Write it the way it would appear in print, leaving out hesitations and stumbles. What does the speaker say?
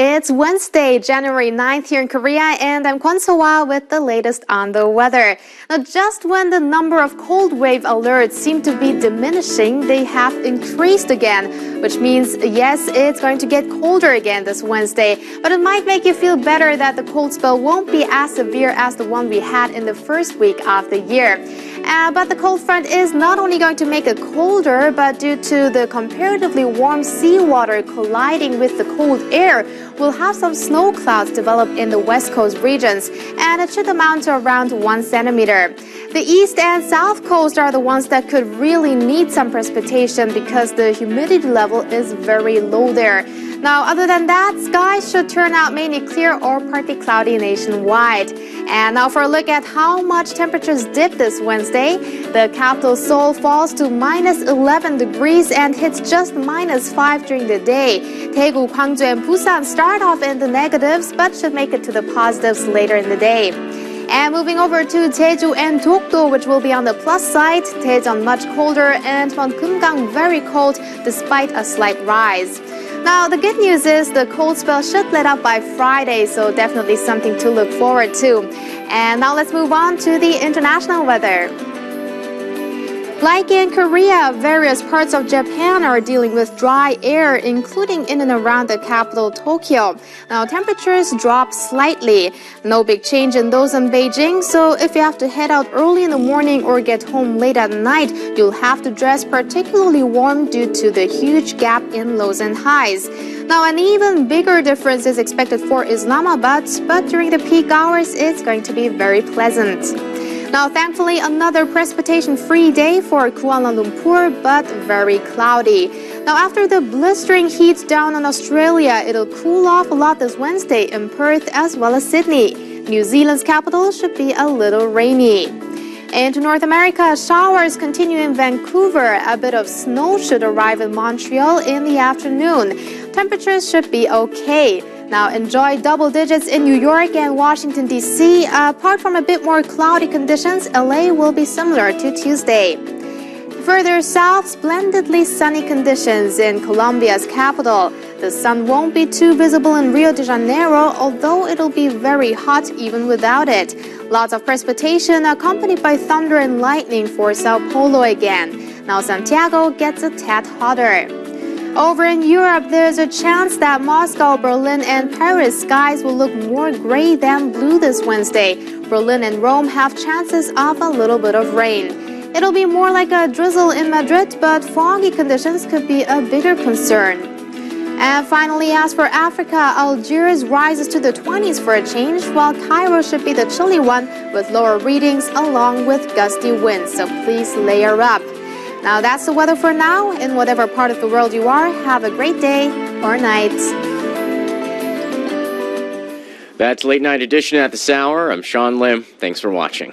It's Wednesday, January 9th here in Korea, and I'm Kwon So-hwa with the latest on the weather. Now, just when the number of cold wave alerts seem to be diminishing, they have increased again, which means, yes, it's going to get colder again this Wednesday, but it might make you feel better that the cold spell won't be as severe as the one we had in the first week of the year. But the cold front is not only going to make it colder, but due to the comparatively warm seawater colliding with the cold air, we'll have some snow clouds develop in the west coast regions, and it should amount to around 1 centimeter. The east and south coast are the ones that could really need some precipitation because the humidity level is very low there. Now, other than that, skies should turn out mainly clear or partly cloudy nationwide. And now for a look at how much temperatures dip this Wednesday. The capital Seoul falls to minus 11 degrees and hits just minus 5 during the day. Daegu, Gwangju, and Busan start off in the negatives but should make it to the positives later in the day. And moving over to Jeju and Dokdo, which will be on the plus side. Daejeon much colder and Mount Kumgang very cold despite a slight rise. Now, the good news is the cold spell should let up by Friday, so definitely something to look forward to. And now let's move on to the international weather. Like in Korea, various parts of Japan are dealing with dry air, including in and around the capital, Tokyo. Now, temperatures drop slightly. No big change in those in Beijing, so if you have to head out early in the morning or get home late at night, you'll have to dress particularly warm due to the huge gap in lows and highs. Now, an even bigger difference is expected for Islamabad, but during the peak hours, it's going to be very pleasant. Now, thankfully, another precipitation-free day for Kuala Lumpur, but very cloudy. Now, after the blistering heat down in Australia, it'll cool off a lot this Wednesday in Perth as well as Sydney. New Zealand's capital should be a little rainy. Into North America, showers continue in Vancouver. A bit of snow should arrive in Montreal in the afternoon. Temperatures should be okay. Now, enjoy double digits in New York and Washington, D.C. Apart from a bit more cloudy conditions, LA will be similar to Tuesday. Further south, splendidly sunny conditions in Colombia's capital. The sun won't be too visible in Rio de Janeiro, although it'll be very hot even without it. Lots of precipitation accompanied by thunder and lightning for Sao Paulo again. Now, Santiago gets a tad hotter. Over in Europe, there's a chance that Moscow, Berlin, and Paris skies will look more gray than blue this Wednesday. Berlin and Rome have chances of a little bit of rain. It'll be more like a drizzle in Madrid, but foggy conditions could be a bigger concern. And finally, as for Africa, Algiers rises to the 20s for a change, while Cairo should be the chilly one with lower readings along with gusty winds, so please layer up. Now, that's the weather for now. In whatever part of the world you are, have a great day or night. That's Late Night Edition at this hour. I'm Sean Lim. Thanks for watching.